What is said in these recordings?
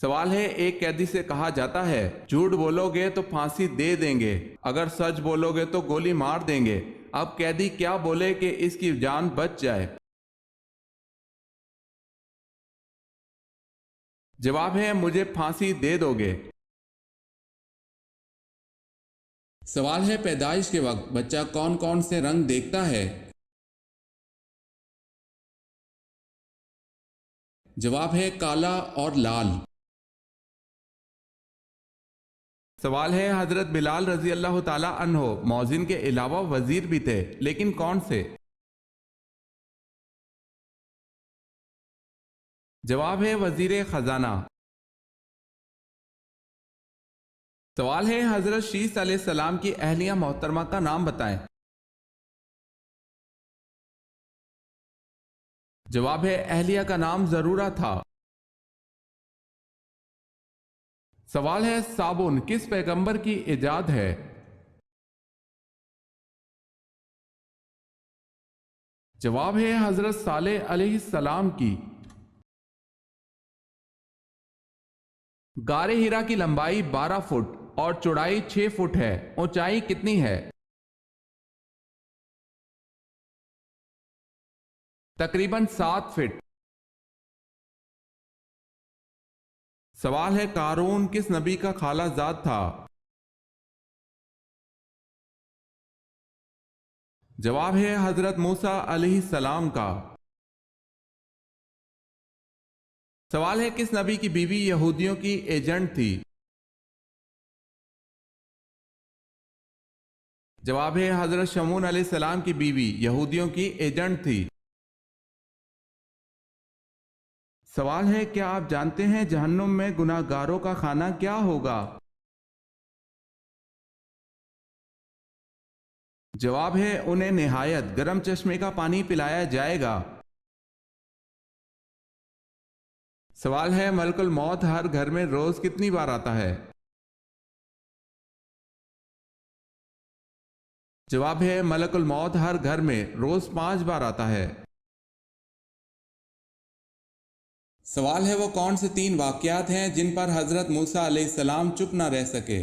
سوال ہے، ایک قیدی سے کہا جاتا ہے جھوٹ بولو گے تو پھانسی دے دیں گے، اگر سچ بولو گے تو گولی مار دیں گے، اب قیدی کیا بولے کہ اس کی جان بچ جائے؟ جواب ہے مجھے پھانسی دے دو گے۔ سوال ہے، پیدائش کے وقت بچہ کون کون سے رنگ دیکھتا ہے؟ جواب ہے کالا اور لال۔ سوال ہے، حضرت بلال رضی اللہ تعالی عنہ مؤذن کے علاوہ وزیر بھی تھے، لیکن کون سے؟ جواب ہے وزیر خزانہ۔ سوال ہے، حضرت شیس علیہ السلام کی اہلیہ محترمہ کا نام بتائیں۔ جواب ہے اہلیہ کا نام ضرورہ تھا۔ سوال ہے، صابن کس پیغمبر کی ایجاد ہے؟ جواب ہے حضرت صالح علیہ السلام کی۔ غار ہرا کی لمبائی 12 فٹ اور چوڑائی 6 فٹ ہے، اونچائی کتنی ہے؟ تقریباً 7 فٹ۔ سوال ہے، قارون کس نبی کا خالہ زاد تھا؟ جواب ہے حضرت موسیٰ علیہ السلام کا۔ سوال ہے، کس نبی کی بیوی یہودیوں کی ایجنٹ تھی؟ جواب ہے حضرت شمعون علیہ السلام کی بیوی یہودیوں کی ایجنٹ تھی۔ سوال ہے، کیا آپ جانتے ہیں جہنم میں گناہ گاروں کا کھانا کیا ہوگا؟ جواب ہے انہیں نہایت گرم چشمے کا پانی پلایا جائے گا۔ سوال ہے، ملک الموت ہر گھر میں روز کتنی بار آتا ہے؟ جواب ہے ملک الموت ہر گھر میں روز 5 بار آتا ہے۔ سوال ہے، وہ کون سے 3 واقعات ہیں جن پر حضرت موسیٰ علیہ السلام چپ نہ رہ سکے؟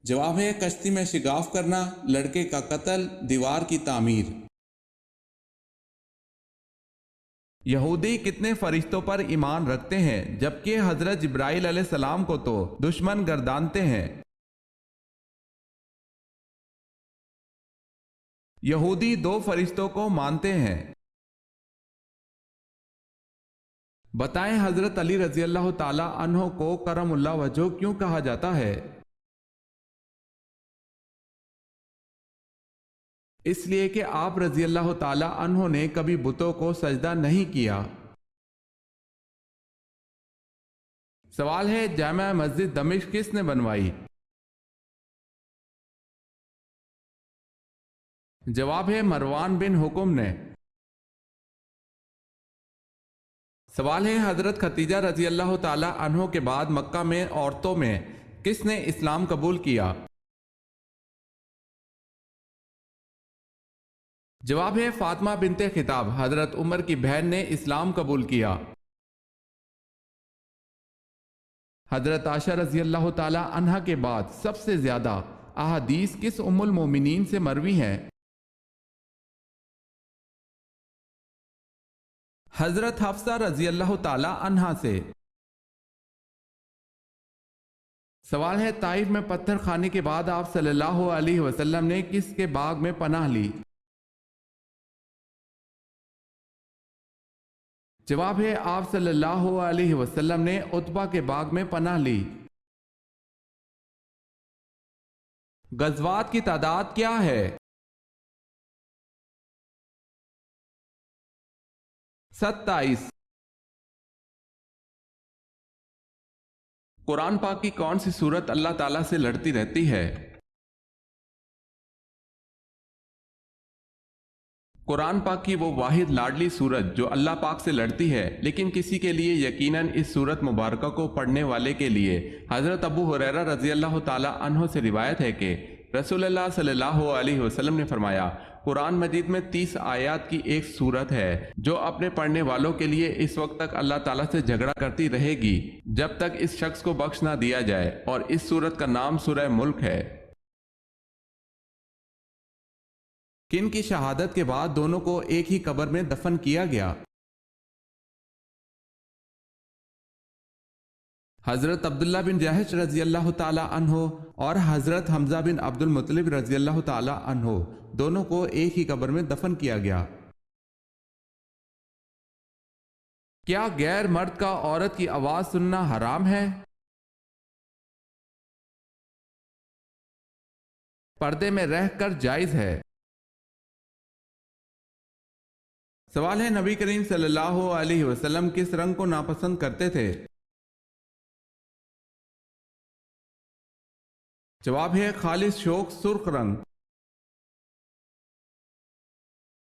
جواب ہے کشتی میں شگاف کرنا، لڑکے کا قتل، دیوار کی تعمیر۔ یہودی کتنے فرشتوں پر ایمان رکھتے ہیں جبکہ حضرت جبرائیل علیہ السلام کو تو دشمن گردانتے ہیں؟ یہودی 2 فرشتوں کو مانتے ہیں۔ بتائیں حضرت علی رضی اللہ تعالی عنہ کو کرم اللہ وجہہ کیوں کہا جاتا ہے؟ اس لیے کہ آپ رضی اللہ تعالی عنہ نے کبھی بتوں کو سجدہ نہیں کیا۔ سوال ہے، جامع مسجد دمشق کس نے بنوائی؟ جواب ہے مروان بن حکم نے۔ سوال ہے، حضرت خدیجہ رضی اللہ تعالی عنہ کے بعد مکہ میں عورتوں میں کس نے اسلام قبول کیا؟ جواب ہے فاطمہ بنت خطاب، حضرت عمر کی بہن نے اسلام قبول کیا۔ حضرت عائشہ رضی اللہ تعالی عنہ کے بعد سب سے زیادہ احادیث کس ام المومنین سے مروی ہیں؟ حضرت حفصہ رضی اللہ تعالی عنہا سے۔ سوال ہے، طائف میں پتھر کھانے کے بعد آپ صلی اللہ علیہ وسلم نے کس کے باغ میں پناہ لی؟ جواب ہے آپ صلی اللہ علیہ وسلم نے عتبہ کے باغ میں پناہ لی۔ غزوات کی تعداد کیا ہے؟ 27۔ قرآن پاک کی کون سی سورت اللہ تعالیٰ سے لڑتی رہتی ہے؟ قرآن پاک کی وہ واحد لاڈلی سورت جو اللہ پاک سے لڑتی ہے، لیکن کسی کے لیے یقیناً اس سورت مبارکہ کو پڑھنے والے کے لیے حضرت ابو ہریرہ رضی اللہ تعالی عنہ سے روایت ہے کہ رسول اللہ صلی اللہ علیہ وسلم نے فرمایا، قرآن مجید میں 30 آیات کی ایک سورت ہے جو اپنے پڑھنے والوں کے لیے اس وقت تک اللہ تعالیٰ سے جھگڑا کرتی رہے گی جب تک اس شخص کو بخش نہ دیا جائے، اور اس سورت کا نام سورہ ملک ہے۔ کن کی شہادت کے بعد دونوں کو ایک ہی قبر میں دفن کیا گیا؟ حضرت عبداللہ بن جہش رضی اللہ تعالی عنہ اور حضرت حمزہ بن عبد المطلب رضی اللہ تعالی عنہ دونوں کو ایک ہی قبر میں دفن کیا گیا۔ کیا غیر مرد کا عورت کی آواز سننا حرام ہے؟ پردے میں رہ کر جائز ہے۔ سوال ہے، نبی کریم صلی اللہ علیہ وسلم کس رنگ کو ناپسند کرتے تھے؟ جواب ہے خالص شوق سرخ رنگ۔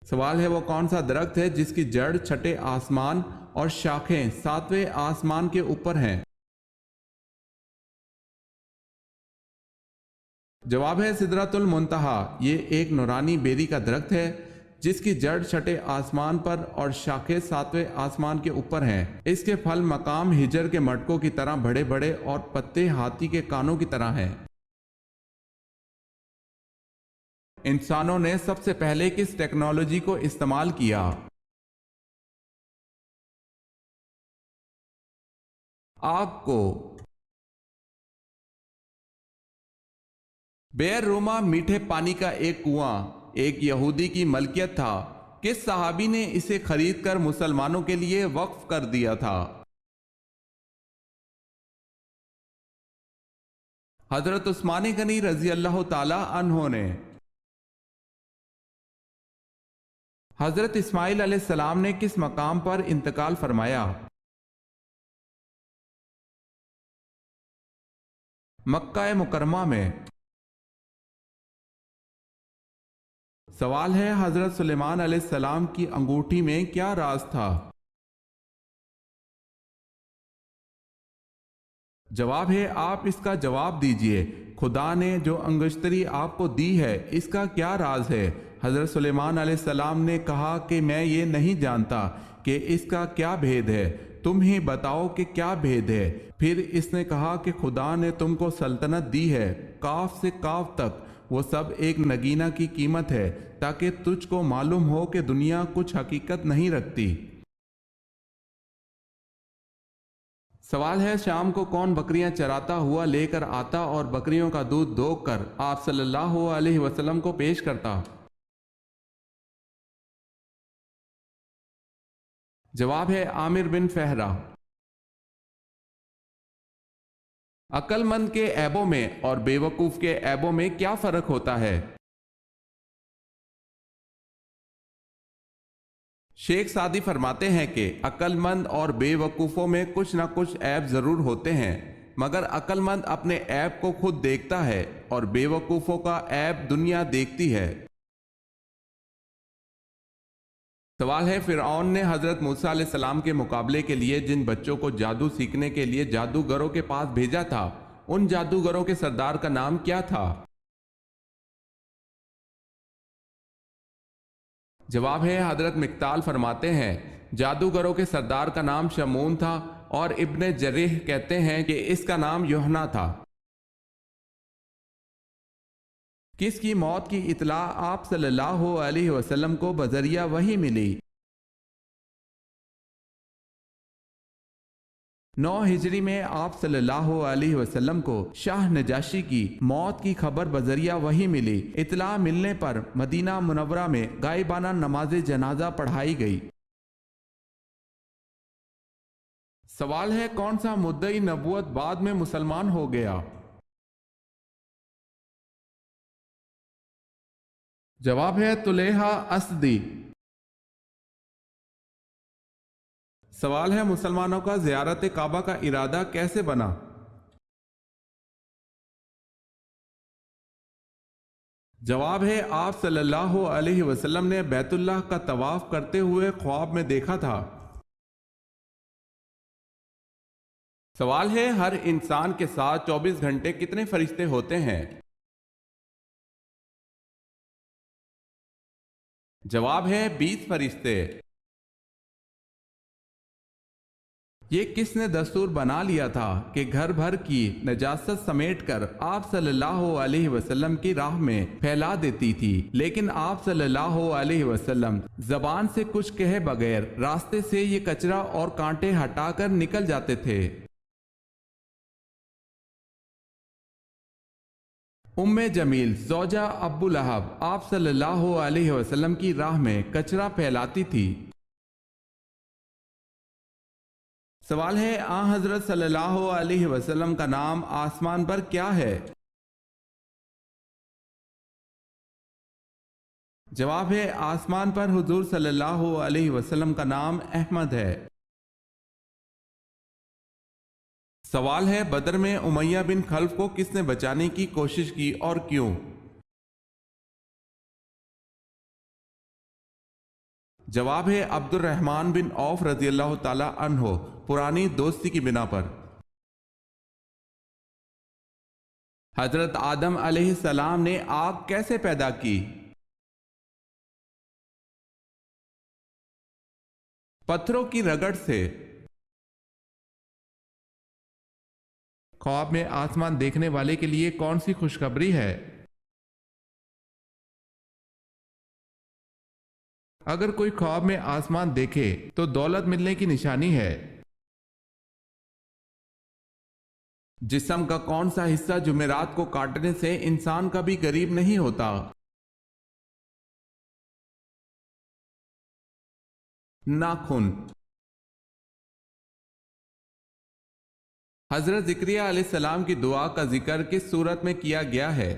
سوال ہے، وہ کون سا درخت ہے جس کی جڑ چھٹے آسمان اور شاخیں 7ویں آسمان کے اوپر ہیں؟ جواب ہے سدرۃ المنتہا۔ یہ ایک نورانی بیری کا درخت ہے جس کی جڑ چھٹے آسمان پر اور شاخیں 7ویں آسمان کے اوپر ہیں۔ اس کے پھل مقام ہجر کے مٹکوں کی طرح بڑے بڑے اور پتے ہاتھی کے کانوں کی طرح ہیں۔ انسانوں نے سب سے پہلے کس ٹیکنالوجی کو استعمال کیا؟ آگ کو۔ بئر روما میٹھے پانی کا ایک کنواں ایک یہودی کی ملکیت تھا۔ کس صحابی نے اسے خرید کر مسلمانوں کے لیے وقف کر دیا تھا؟ حضرت عثمان غنی رضی اللہ تعالی عنہ نے۔ حضرت اسماعیل علیہ السلام نے کس مقام پر انتقال فرمایا؟ مکہ مکرمہ میں۔ سوال ہے، حضرت سلیمان علیہ السلام کی انگوٹھی میں کیا راز تھا؟ جواب ہے، آپ اس کا جواب دیجئے۔ خدا نے جو انگشتری آپ کو دی ہے اس کا کیا راز ہے؟ حضرت سلیمان علیہ السلام نے کہا کہ میں یہ نہیں جانتا کہ اس کا کیا بھید ہے، تم ہی بتاؤ کہ کیا بھید ہے۔ پھر اس نے کہا کہ خدا نے تم کو سلطنت دی ہے، کاف سے کاف تک وہ سب ایک نگینہ کی قیمت ہے، تاکہ تجھ کو معلوم ہو کہ دنیا کچھ حقیقت نہیں رکھتی۔ سوال ہے، شام کو کون بکریاں چراتا ہوا لے کر آتا اور بکریوں کا دودھ دوگ کر آپ صلی اللہ علیہ وسلم کو پیش کرتا؟ جواب ہے عامر بن فہرہ۔ عقل مند کے عیبوں میں اور بے وقوف کے عیبوں میں کیا فرق ہوتا ہے؟ شیخ سعدی فرماتے ہیں کہ عقل مند اور بے وقوفوں میں کچھ نہ کچھ عیب ضرور ہوتے ہیں، مگر عقل مند اپنے عیب کو خود دیکھتا ہے اور بے وقوفوں کا عیب دنیا دیکھتی ہے۔ سوال ہے، فرعون نے حضرت موسیٰ علیہ السلام کے مقابلے کے لیے جن بچوں کو جادو سیکھنے کے لیے جادوگروں کے پاس بھیجا تھا، ان جادوگروں کے سردار کا نام کیا تھا؟ جواب ہے حضرت مقتال فرماتے ہیں جادوگروں کے سردار کا نام شمون تھا، اور ابن جریح کہتے ہیں کہ اس کا نام یوحنا تھا۔ کس کی موت کی اطلاع آپ صلی اللہ علیہ وسلم کو بذریعہ وحی ملی؟ 9 ہجری میں آپ صلی اللہ علیہ وسلم کو شاہ نجاشی کی موت کی خبر بذریعہ وحی ملی۔ اطلاع ملنے پر مدینہ منورہ میں غائبانہ نماز جنازہ پڑھائی گئی۔ سوال ہے، کون سا مدعی نبوت بعد میں مسلمان ہو گیا؟ جواب ہے طلیحہ اسدی۔ سوال ہے، مسلمانوں کا زیارت کعبہ کا ارادہ کیسے بنا؟ جواب ہے، آپ صلی اللہ علیہ وسلم نے بیت اللہ کا طواف کرتے ہوئے خواب میں دیکھا تھا۔ سوال ہے، ہر انسان کے ساتھ 24 گھنٹے کتنے فرشتے ہوتے ہیں؟ جواب ہے 20 فرشتے۔ یہ کس نے دستور بنا لیا تھا کہ گھر بھر کی نجاست سمیٹ کر آپ صلی اللہ علیہ وسلم کی راہ میں پھیلا دیتی تھی، لیکن آپ صلی اللہ علیہ وسلم زبان سے کچھ کہے بغیر راستے سے یہ کچرا اور کانٹے ہٹا کر نکل جاتے تھے۔ ام جمیل زوجہ ابو لہب آپ صلی اللہ علیہ وسلم کی راہ میں کچرا پھیلاتی تھی۔ سوال ہے حضرت صلی اللہ علیہ وسلم کا نام آسمان پر کیا ہے؟ جواب ہے آسمان پر حضور صلی اللہ علیہ وسلم کا نام احمد ہے۔ سوال ہے بدر میں امیہ بن خلف کو کس نے بچانے کی کوشش کی اور کیوں؟ جواب ہے عبد الرحمن بن عوف رضی اللہ تعالی عنہ، پرانی دوستی کی بنا پر۔ حضرت آدم علیہ السلام نے آگ کیسے پیدا کی؟ پتھروں کی رگڑ سے۔ خواب میں آسمان دیکھنے والے کے لیے کون سی خوشخبری ہے؟ اگر کوئی خواب میں آسمان دیکھے تو دولت ملنے کی نشانی ہے۔ جسم کا کون سا حصہ جمعرات کو کاٹنے سے انسان کبھی غریب نہیں ہوتا؟ ناخن۔ حضرت زکریا علیہ السلام کی دعا کا ذکر کس صورت میں کیا گیا ہے؟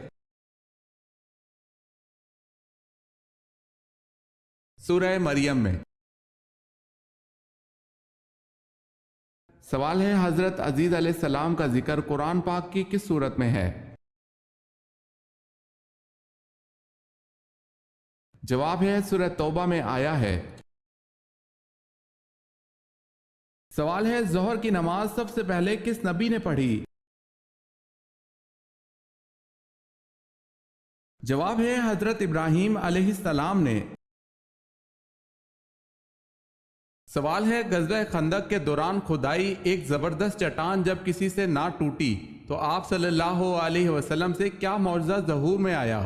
سورہ مریم میں۔ سوال ہے حضرت عزیز علیہ السلام کا ذکر قرآن پاک کی کس صورت میں ہے؟ جواب ہے سورہ توبہ میں آیا ہے۔ سوال ہے ظہر کی نماز سب سے پہلے کس نبی نے پڑھی؟ جواب ہے حضرت ابراہیم علیہ السلام نے۔ سوال ہے غزوہ خندق کے دوران کھدائی ایک زبردست چٹان جب کسی سے نہ ٹوٹی تو آپ صلی اللہ علیہ وسلم سے کیا معجزہ ظہور میں آیا؟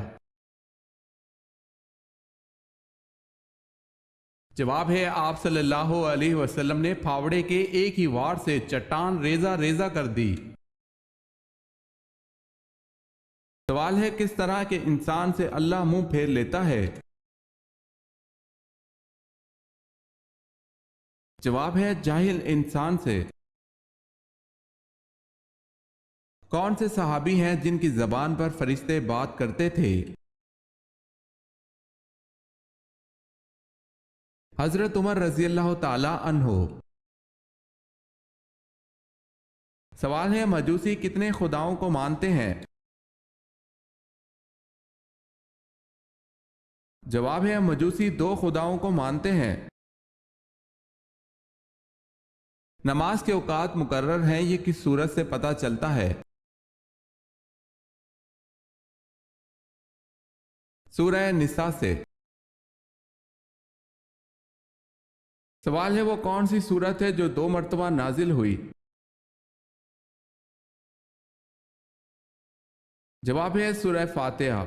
جواب ہے آپ صلی اللہ علیہ وسلم نے پھاوڑے کے ایک ہی وار سے چٹان ریزہ ریزہ کر دی۔ سوال ہے کس طرح کے انسان سے اللہ منہ پھیر لیتا ہے؟ جواب ہے جاہل انسان سے۔ کون سے صحابی ہیں جن کی زبان پر فرشتے بات کرتے تھے؟ حضرت عمر رضی اللہ تعالی عنہ۔ سوال ہے مجوسی کتنے خداؤں کو مانتے ہیں؟ جواب ہے مجوسی 2 خداؤں کو مانتے ہیں۔ نماز کے اوقات مقرر ہیں یہ کس صورت سے پتہ چلتا ہے؟ سورہ نساء سے۔ سوال ہے وہ کون سی سورت ہے جو 2 مرتبہ نازل ہوئی؟ جواب ہے سورہ فاتحہ۔